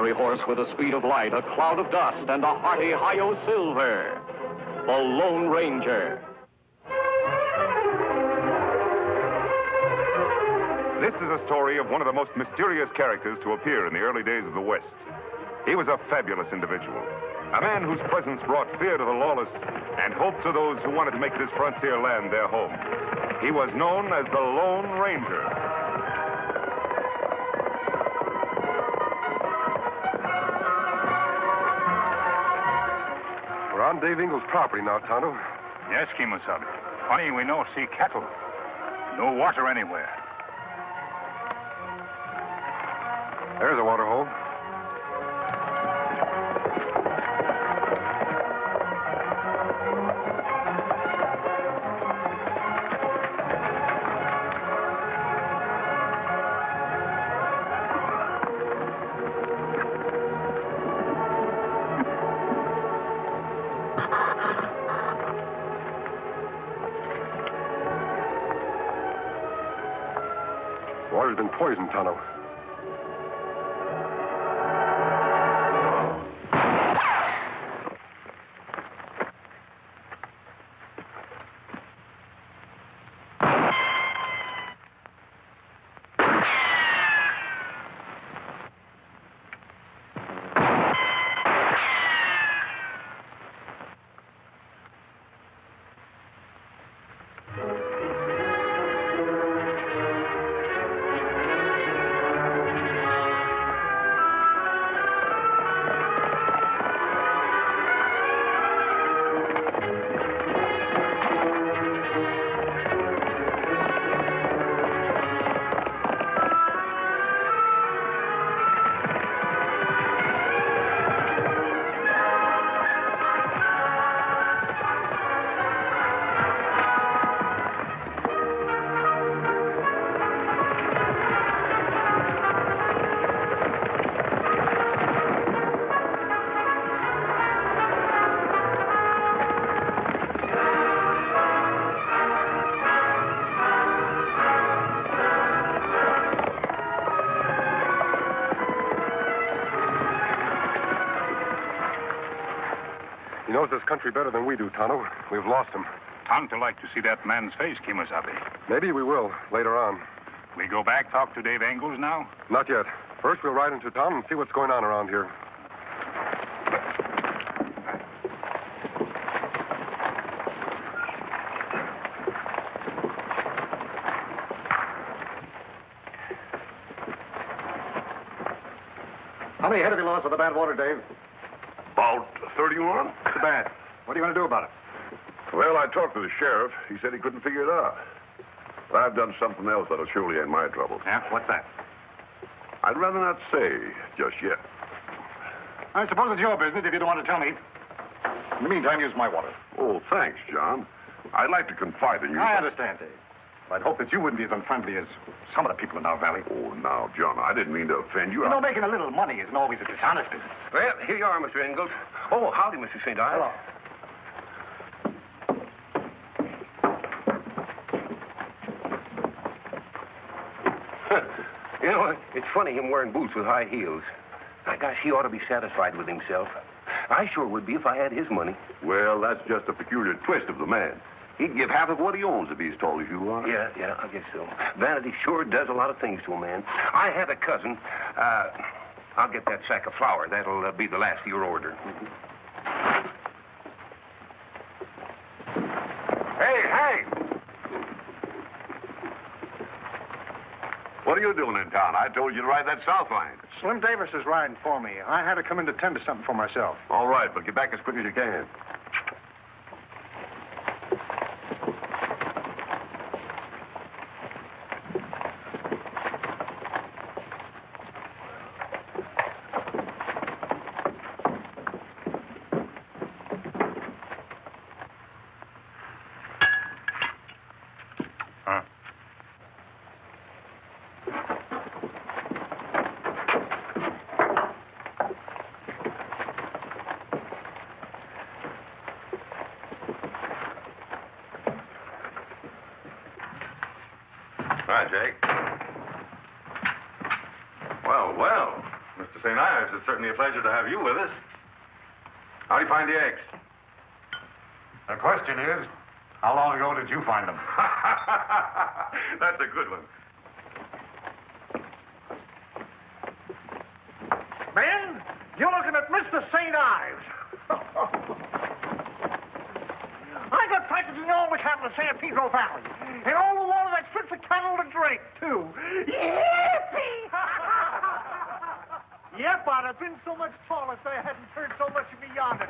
ordinary horse with the speed of light, a cloud of dust, and a hearty hi-yo silver. The Lone Ranger. This is a story of one of the most mysterious characters to appear in the early days of the West. He was a fabulous individual, a man whose presence brought fear to the lawless and hope to those who wanted to make this frontier land their home. He was known as the Lone Ranger. We're on Dave Ingles' property now, Tonto. Yes, Kimosabe. Funny, we no see cattle. No water anywhere. There's a water hole. Water's been poisoned, Tonto. He knows this country better than we do, Tonto. We've lost him. Tonto like to see that man's face, Kimosabe. Maybe we will, later on. We go back, talk to Dave Ingles now? Not yet. First, we'll ride into town and see what's going on around here. How many head have you lost with the bad water, Dave? About 31. Too bad. What are you going to do about it? Well, I talked to the sheriff. He said he couldn't figure it out. But I've done something else that'll surely end my trouble. Yeah? What's that? I'd rather not say just yet. I suppose it's your business if you don't want to tell me. In the meantime, use my water. Oh, thanks, John. I'd like to confide in you. I understand, Dave. I'd hope that you wouldn't be as unfriendly as some of the people in our valley. Oh, now, John, I didn't mean to offend you. You know, making a little money isn't always a dishonest business. Well, here you are, Mr. Ingalls. Oh, howdy, Mr. St. Ives. Hello. You know, it's funny him wearing boots with high heels. My gosh, he ought to be satisfied with himself. I sure would be if I had his money. Well, that's just a peculiar twist of the man. He'd give half of what he owns to be as tall as you are. Yeah, I guess so. Vanity sure does a lot of things to a man. I had a cousin. I'll get that sack of flour. That'll be the last of your order. Hey! What are you doing in town? I told you to ride that south line. Slim Davis is riding for me. I had to come in to tend to something for myself. All right, but get back as quick as you can. Hi, Jake. Well, Mr. St. Ives, it's certainly a pleasure to have you with us. How do you find the eggs? The question is, how long ago did you find them? That's a good one. Man, you're looking at Mr. St. Ives. I got practically all the cattle of San Pedro Valley. And all the water that's fit for cattle to drink, too. Yippee! Yep, I'd have been so much taller if they hadn't turned so much of me yonder.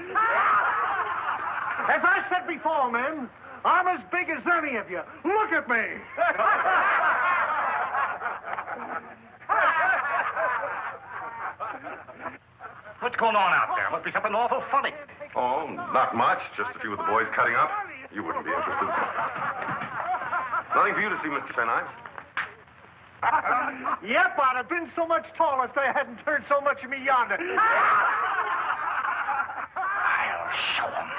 As I said before, men, I'm as big as any of you. Look at me. What's going on out there? Must be something awful funny. Oh, not much. Just a few of the boys cutting up. You wouldn't be interested. Nothing for you to see, Mr. St. Ives. Yep, I'd have been so much taller if they hadn't turned so much of me yonder. I'll show 'em.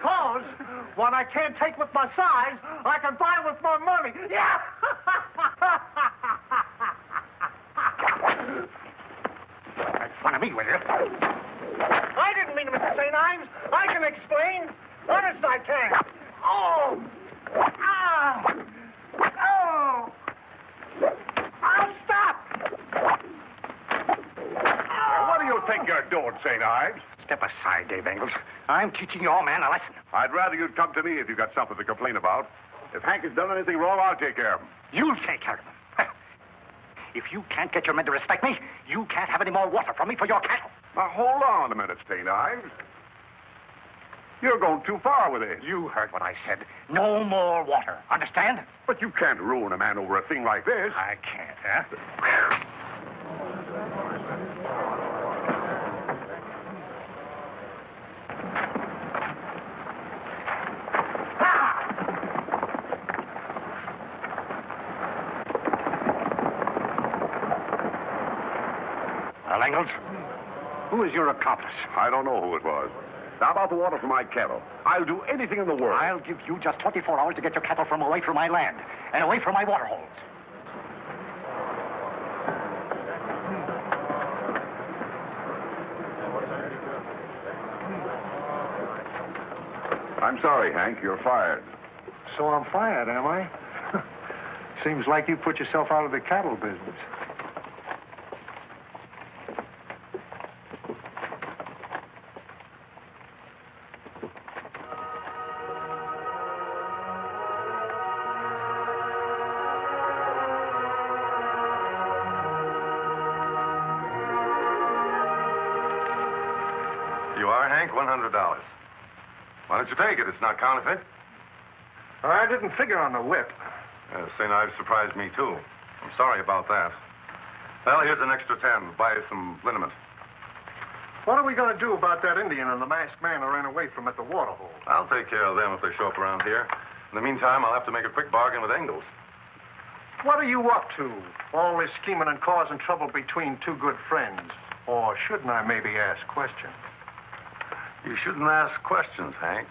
Cause what I can't take with my size, I can buy with my money. Yeah! Make fun of me, will you? I didn't mean to, Mr. St. Ives. I can explain. Honest, I can. Oh! Ah! Oh! I'll stop! What do you think you're doing, St. Ives? Step aside, Dave Engels. I'm teaching your man a lesson. I'd rather you'd come to me if you've got something to complain about. If Hank has done anything wrong, I'll take care of him. You'll take care of him. If you can't get your men to respect me, you can't have any more water from me for your cattle. Now, hold on a minute, St. Ives. You're going too far with this. You heard what I said. No more water. Understand? But you can't ruin a man over a thing like this. I can't, huh? Well, Engels, who is your accomplice? I don't know who it was. Now, about the water for my cattle. I'll do anything in the world. I'll give you just 24 hours to get your cattle from away from my land and away from my water holes. I'm sorry, Hank. You're fired. So I'm fired, am I? Seems like you put yourself out of the cattle business. You are, Hank? $100. Why don't you take it? It's not counterfeit. I didn't figure on the whip. St. Ives surprised me, too. I'm sorry about that. Well, here's an extra 10. Buy you some liniment. What are we going to do about that Indian and the masked man I ran away from at the water hole? I'll take care of them if they show up around here. In the meantime, I'll have to make a quick bargain with Engels. What are you up to? All this scheming and causing trouble between two good friends. Or shouldn't I maybe ask questions? You shouldn't ask questions, Hank.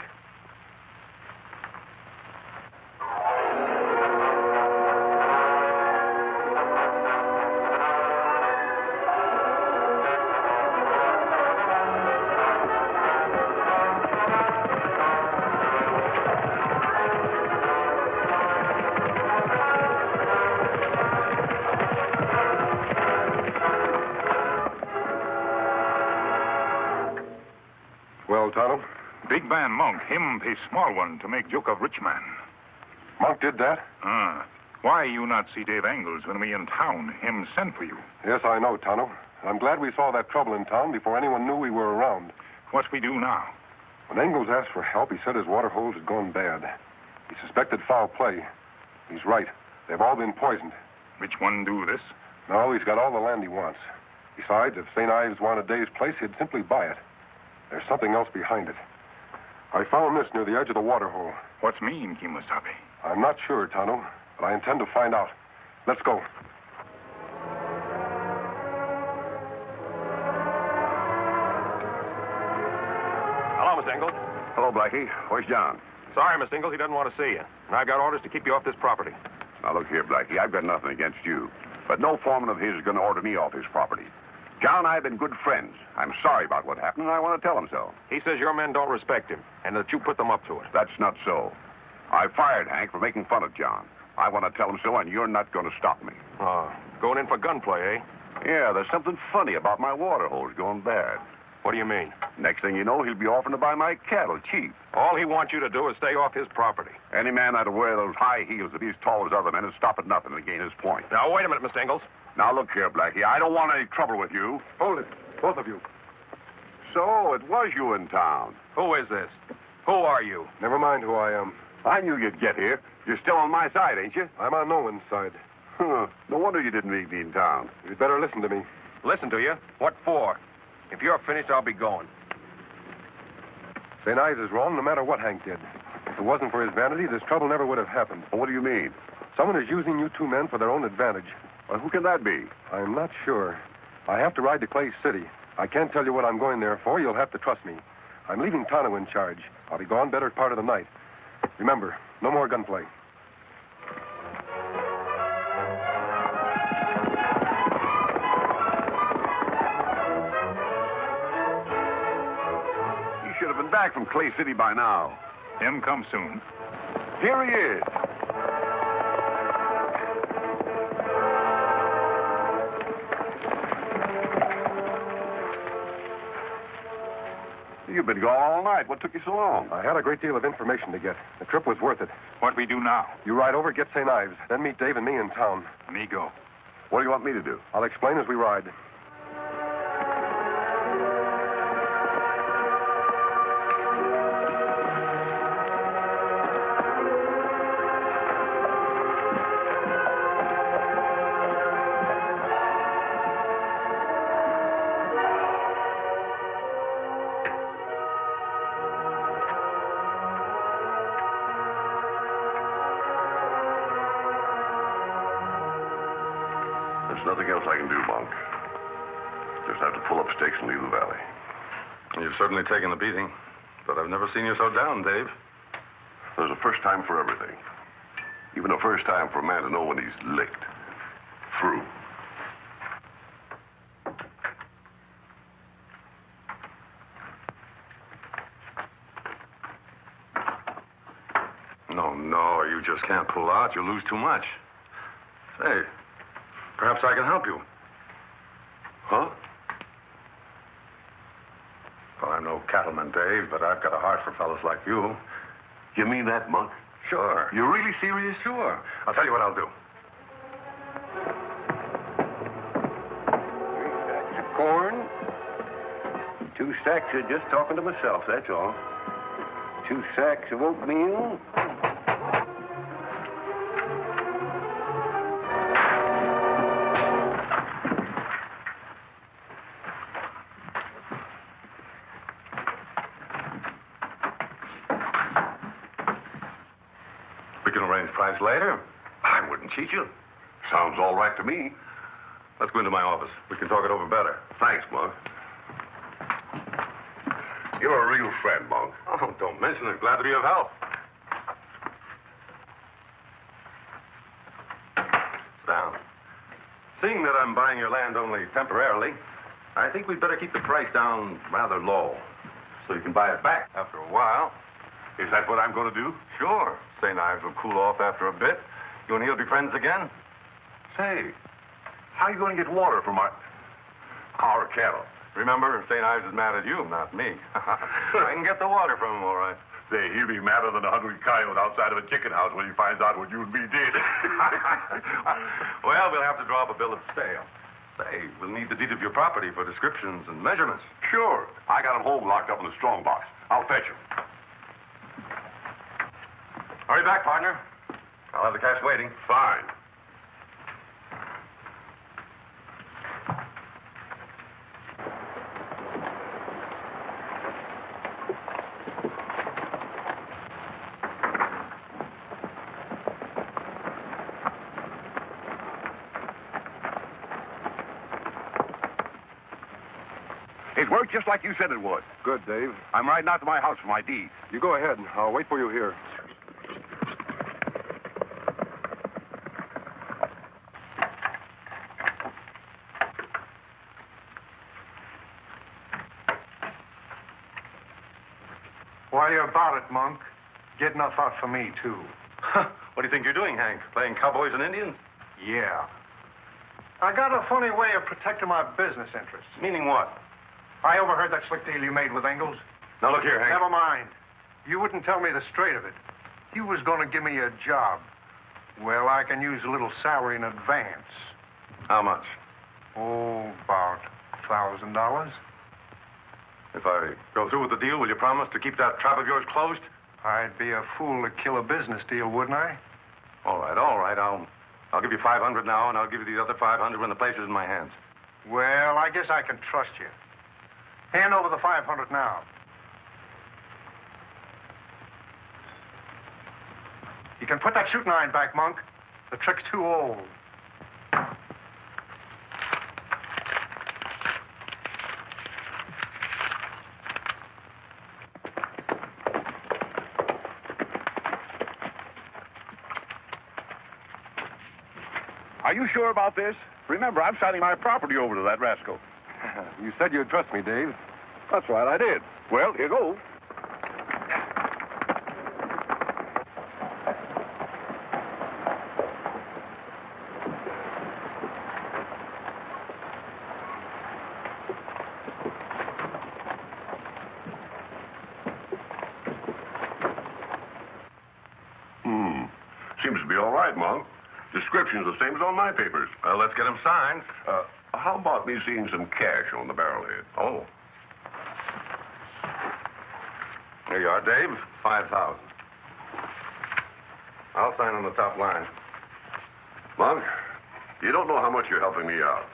Well, Tonto, Big man Monk, him pay small one to make joke of rich man. Monk did that? Why you not see Dave Engels when we in town? Him send for you. Yes, I know, Tonto. I'm glad we saw that trouble in town before anyone knew we were around. What we do now? When Engels asked for help, he said his water holes had gone bad. He suspected foul play. He's right. They've all been poisoned. Which one do this? No, he's got all the land he wants. Besides, if St. Ives wanted Dave's place, he'd simply buy it. There's something else behind it. I found this near the edge of the water hole. What's mean, Kimosabe? I'm not sure, Tonto, but I intend to find out. Let's go. Hello, Miss Engel. Hello, Blackie. Where's John? Sorry, Mr. Ingalls, he doesn't want to see you. And I've got orders to keep you off this property. Now, look here, Blackie. I've got nothing against you. But no foreman of his is going to order me off his property. John and I have been good friends. I'm sorry about what happened, and I want to tell him so. He says your men don't respect him, and that you put them up to it. That's not so. I fired Hank for making fun of John. I want to tell him so, and you're not going to stop me. Going in for gunplay, eh? Yeah, there's something funny about my water hose going bad. What do you mean? Next thing you know, he'll be offering to buy my cattle cheap. All he wants you to do is stay off his property. Any man that'd wear those high heels if he's tall as other men would stop at nothing to gain his point. Now, wait a minute, Mr. Ingalls. Now, look here, Blackie. I don't want any trouble with you. Hold it, both of you. So, it was you in town. Who is this? Who are you? Never mind who I am. I knew you'd get here. You're still on my side, ain't you? I'm on no one's side. Huh. No wonder you didn't meet me in town. You'd better listen to me. Listen to you? What for? If you're finished, I'll be going. St. Ives is wrong no matter what Hank did. If it wasn't for his vanity, this trouble never would have happened. What do you mean? Someone is using you two men for their own advantage. Well, who can that be? I'm not sure. I have to ride to Clay City. I can't tell you what I'm going there for. You'll have to trust me. I'm leaving Tonto in charge. I'll be gone better part of the night. Remember, no more gunplay. He should have been back from Clay City by now. Him come soon. Here he is. You've been gone all night. What took you so long? I had a great deal of information to get. The trip was worth it. What we do now? You ride over, get St. Ives, then meet Dave and me in town. Me go. What do you want me to do? I'll explain as we ride. There's nothing else I can do, Monk. Just have to pull up stakes and leave the valley. You've certainly taken the beating, but I've never seen you so down, Dave. There's a first time for everything. Even a first time for a man to know when he's licked. Through. No, you just can't pull out. You'll lose too much. Say, perhaps I can help you. Huh? Well, I'm no cattleman, Dave, but I've got a heart for fellas like you. You mean that, Monk? Sure. You're really serious? Sure. I'll tell you what I'll do. 3 sacks of corn. 2 sacks of just talking to myself, that's all. 2 sacks of oatmeal. We can arrange price later. I wouldn't cheat you. Sounds all right to me. Let's go into my office. We can talk it over better. Thanks, Monk. You're a real friend, Monk. Oh, don't mention it. Glad to be of help. Sit down. Seeing that I'm buying your land only temporarily, I think we'd better keep the price down rather low, so you can buy it back after a while. Is that what I'm going to do? Sure. St. Ives will cool off after a bit. You and he'll be friends again. Say, how are you going to get water from our cattle? Remember, St. Ives is mad at you, not me. I can get the water from him, all right. Say, he'll be madder than a hungry coyote outside of a chicken house when he finds out what you and me did. Well, we'll have to draw up a bill of sale. Say, we'll need the deed of your property for descriptions and measurements. Sure. I got him home locked up in the strong box. I'll fetch him. Hurry back, partner. I'll have the cash waiting. Fine. It worked just like you said it would. Good, Dave. I'm riding out to my house for my deed. You go ahead. I'll wait for you here. While you're about it, Monk, get enough out for me, too. What do you think you're doing, Hank? Playing cowboys and Indians? Yeah. I got a funny way of protecting my business interests. Meaning what? I overheard that slick deal you made with Ingalls. Now, look here, Hank. Never mind. You wouldn't tell me the straight of it. You was going to give me a job. Well, I can use a little salary in advance. How much? Oh, about $1,000. If I go through with the deal, will you promise to keep that trap of yours closed? I'd be a fool to kill a business deal, wouldn't I? All right. I'll give you 500 now, and I'll give you the other 500 when the place is in my hands. Well, I guess I can trust you. Hand over the 500 now. You can put that shooting iron back, Monk. The trick's too old. Are you sure about this? Remember, I'm signing my property over to that rascal. You said you'd trust me, Dave. That's right, I did. Well, here goes. Seems to be all right, Monk. Description's the same as on my papers. Well, let's get them signed. How about me seeing some cash on the barrelhead? Oh. Here you are, Dave. 5,000. I'll sign on the top line. Monk, you don't know how much you're helping me out.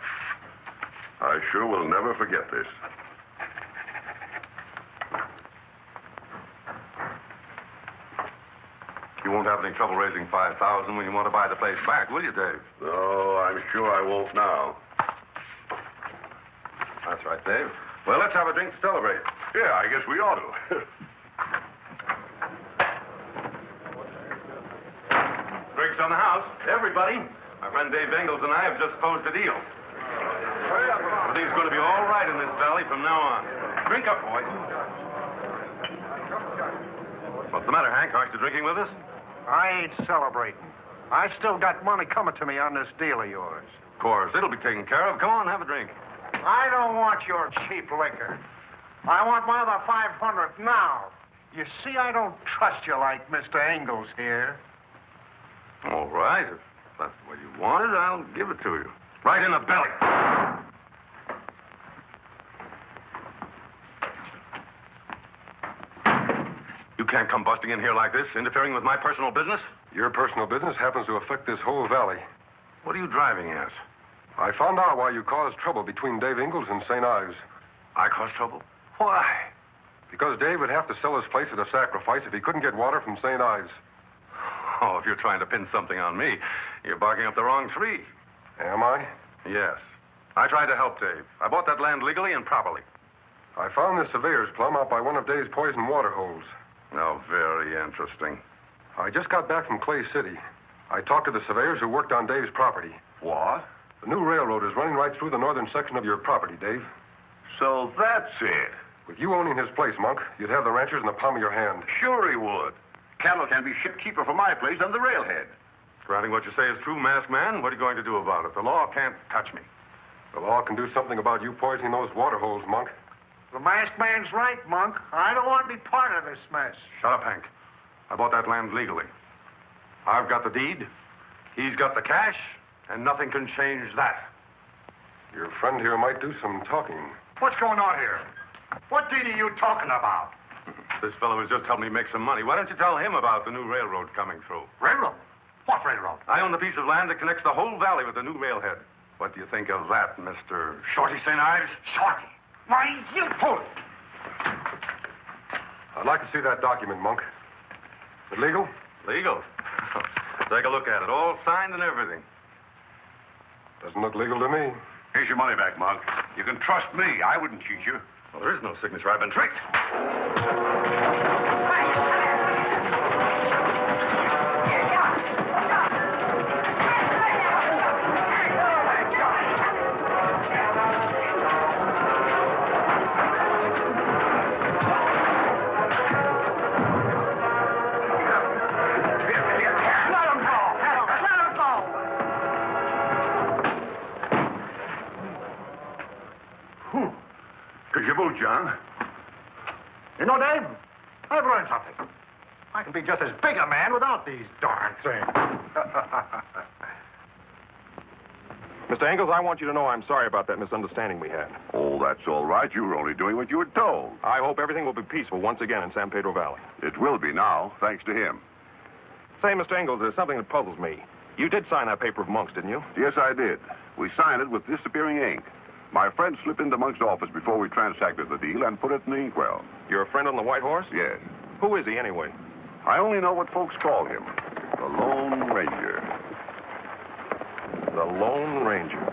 I sure will never forget this. You won't have any trouble raising 5,000 when you want to buy the place back, will you, Dave? No, I'm sure I won't now. That's right, Dave. Well, let's have a drink to celebrate. Yeah, I guess we ought to. Drinks on the house. Everybody. My friend Dave Ingalls and I have just closed a deal. Everything's going to be all right in this valley from now on. Drink up, boys. What's the matter, Hank? Aren't you drinking with us? I ain't celebrating. I still got money coming to me on this deal of yours. Of course. It'll be taken care of. Come on, have a drink. I don't want your cheap liquor. I want my other 500 now. You see, I don't trust you like Mr. Ingalls here. All right. If that's the way you want it, I'll give it to you. Right in the belly. You can't come busting in here like this, interfering with my personal business. Your personal business happens to affect this whole valley. What are you driving at? I found out why you caused trouble between Dave Ingalls and St. Ives. I caused trouble? Why? Because Dave would have to sell his place at a sacrifice if he couldn't get water from St. Ives. Oh, if you're trying to pin something on me, you're barking up the wrong tree. Am I? Yes. I tried to help Dave. I bought that land legally and properly. I found this surveyor's plum out by one of Dave's poison water holes. Oh, very interesting. I just got back from Clay City. I talked to the surveyors who worked on Dave's property. What? The new railroad is running right through the northern section of your property, Dave. So that's it. With you owning his place, Monk, you'd have the ranchers in the palm of your hand. Sure he would. Cattle can be shipped cheaper from my place than the railhead. Granting what you say is true, masked man, what are you going to do about it? The law can't touch me. The law can do something about you poisoning those water holes, Monk. The masked man's right, Monk. I don't want to be part of this mess. Shut up, Hank. I bought that land legally. I've got the deed. He's got the cash, and nothing can change that. Your friend here might do some talking. What's going on here? What deed are you talking about? This fellow has just helped me make some money. Why don't you tell him about the new railroad coming through? Railroad? What railroad? I own the piece of land that connects the whole valley with the new railhead. What do you think of that, Mr. Shorty St. Ives? Shorty? Why, you fool! I'd like to see that document, Monk. Is it legal? Legal? Take a look at it. All signed and everything. Doesn't look legal to me. Here's your money back, Monk. You can trust me. I wouldn't cheat you. Well, there is no signature. I've been tricked. John. You know, Dave, I've learned something. I can be just as big a man without these darn things. Mr. Ingalls, I want you to know I'm sorry about that misunderstanding we had. Oh, that's all right. You were only doing what you were told. I hope everything will be peaceful once again in San Pedro Valley. It will be now, thanks to him. Say, Mr. Ingalls, there's something that puzzles me. You did sign that paper of Monk's, didn't you? Yes, I did. We signed it with disappearing ink. My friend slipped into Monk's office before we transacted the deal and put it in the inkwell. Your friend on the White Horse? Yes. Who is he, anyway? I only know what folks call him. The Lone Ranger. The Lone Ranger.